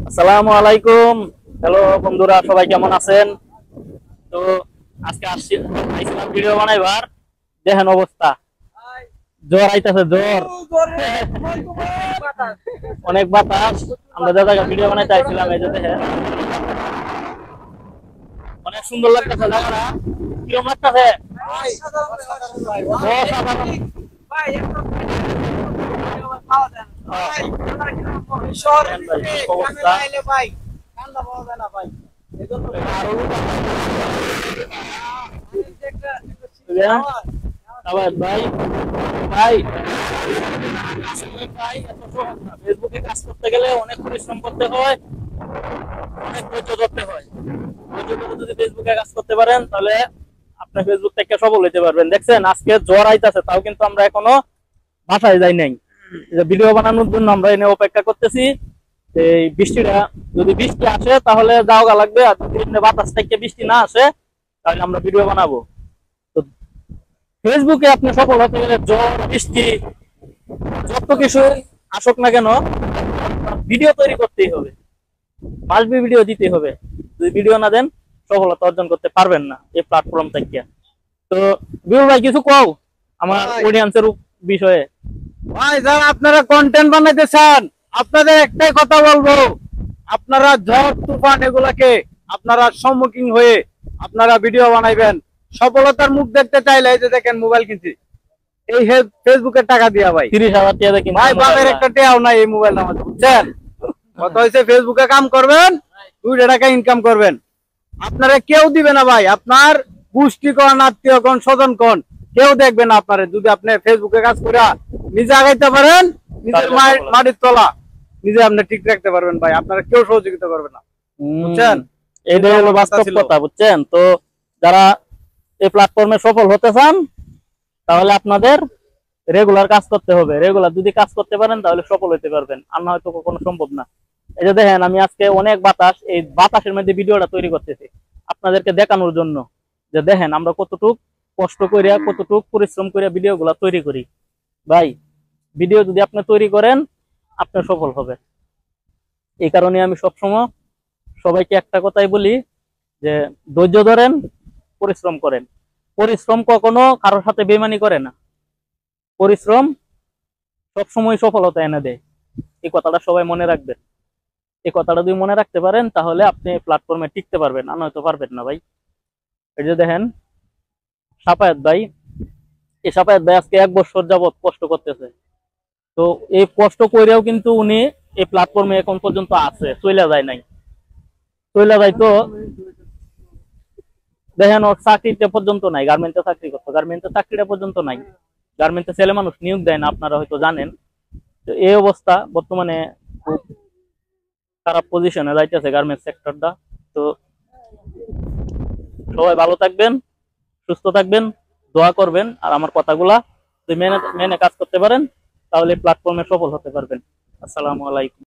আসসালামু আলাইকুম। হ্যালো বন্ধুরা, সবাই কেমন আছেন? তো আজকে আইছিলাম ভিডিও বানাইবার। দেখেন অবস্থা, জ্বর আইতাছে, জ্বর, অনেক বাতাস। আমরা যে জায়গায় ভিডিও বানাইতে আইছিলাম, এই যে দেখেন অনেক সুন্দর লাগতেছে জায়গাটা। কিরকম লাগতেছে? ভাই ভাই ফেসবুকে কাজ করতে গেলে অনেক পরিশ্রম করতে হয়, অনেক ধৈর্য ধরতে হয়। ধৈর্য ধরে যদি ফেসবুকে কাজ করতে পারেন তাহলে আপনি ফেসবুক থেকে সফল হইতে পারবেন। দেখছেন আজকে জ্বর আইতাছে, তাও কিন্তু আমরা এখনো বাসায় যাই নাই। ভিডিও বানানোর জন্য আমরা এনে অপেক্ষা করতেছি। এই বৃষ্টিটা, যদি বৃষ্টি আসে তাহলে যাওয়া লাগবে, আর যদি বাতাস থেকে বৃষ্টি না আসে তাহলে আমরা ভিডিও বানাবো। তো ফেসবুকে আপনি সফল হতে গেলে জ্বর বৃষ্টি যত কিছু আসুক না কেন, ভিডিও তৈরি করতেই হবে, মাসবি ভিডিও দিতে হবে। যদি ভিডিও না দেন সফলতা অর্জন করতে পারবেন না এই প্ল্যাটফর্ম থেকে। তো বিপুল ভাই কিছু কও আমার অডিয়েন্সের বিষয়ে। ভাই যারা আপনারা কন্টেন্ট বানাইতে চান, আপনাদের একটাই কথা বলবো, আপনারা ঝড় তুফান এগুলাকে আপনারা সম্মুখীন হয়ে আপনারা ভিডিও বানাইবেন। সফলতার মুখ দেখতে চাইলে এই যে দেখেন মোবাইল কিনছি, এই ফেসবুকের টাকা দিয়া ভাই 30,000 টাকা দেখি ভাই, বাপের একটা টেয়াও নাই এই মোবাইল আমাদের, বুঝছেন? কত হয়েছে? ফেসবুকে কাম করবেন, 2 টাকা ইনকাম করবেন, আপনারা কেউ দিবে না ভাই। আপনার গোষ্ঠী কোন, আত্মীয় কোন, স্বজন কোন, কেউ দেখবে না আপনারে। যদি আপনি ফেসবুকে কাজ করে নিজে আগাইতে পারেন, নিজের মাটির তলা নিজে আপনি ঠিক রাখতে পারবেন ভাই, আপনারা কেউ সহযোগিতা করবে না, বুঝছেন? এইটাই হলো বাস্তব কথা, বুঝছেন? তো যারা এই প্ল্যাটফর্মে সফল হতে চান তাহলে আপনাদের রেগুলার কাজ করতে হবে। রেগুলার যদি কাজ করতে পারেন তাহলে সফল হতে পারবেন, আর না হয়তো কখনো সম্ভব না। এই যে দেখেন আমি আজকে অনেক বাতাস, এই বাতাসের মধ্যে ভিডিওটা তৈরি করতেছি আপনাদেরকে দেখানোর জন্য, যে দেখেন আমরা কতটুক কষ্ট করিয়া, কতটুক পরিশ্রম করিয়া ভিডিওগুলা তৈরি করি। ভাই ভিডিও যদি আপনি তৈরি করেন আপনি সফল হবে। এই কারণে আমি সবসময় সবাইকে একটা কথাই বলি, যে ধৈর্য ধরেন, পরিশ্রম করেন। পরিশ্রম কখনো কারোর সাথে বেইমানি করে না, পরিশ্রম সবসময় সফলতা এনে দেয়। এই কথাটা সবাই মনে রাখবেন। এই কথাটা যদি মনে রাখতে পারেন তাহলে আপনি প্ল্যাটফর্মে টিকতে পারবেন, আর নয়তো পারবেন না ভাই। এই যে দেখেন সাফায়াত ভাই, এই সাফায়াত ভাই আজকে 1 বছর যাবত কষ্ট করতেছে। তো এই কষ্ট করেও কিন্তু উনি এই প্ল্যাটফর্মে এখন পর্যন্ত আছে, চলে যায় নাই। চলে যায় তো দেখেন ওর চাকরিটা পর্যন্ত নাই, গার্মেন্টে চাকরি করতো, গার্মেন্টে চাকরিটা পর্যন্ত নাই। গার্মেন্টে ছেলে মানুষ নিয়োগ দেয় না, আপনারা হয়তো জানেন। তো এই অবস্থা বর্তমানে খুব খারাপ পজিশনে যাইতেছে গার্মেন্টস সেক্টরটা। তো সবাই ভালো থাকবেন, সুস্থ থাকবেন, দোয়া করবেন, আর আমার কথাগুলা যদি মেনে কাজ করতে পারেন তাহলে প্ল্যাটফর্মে সফল হতে পারবেন। আসসালামু আলাইকুম।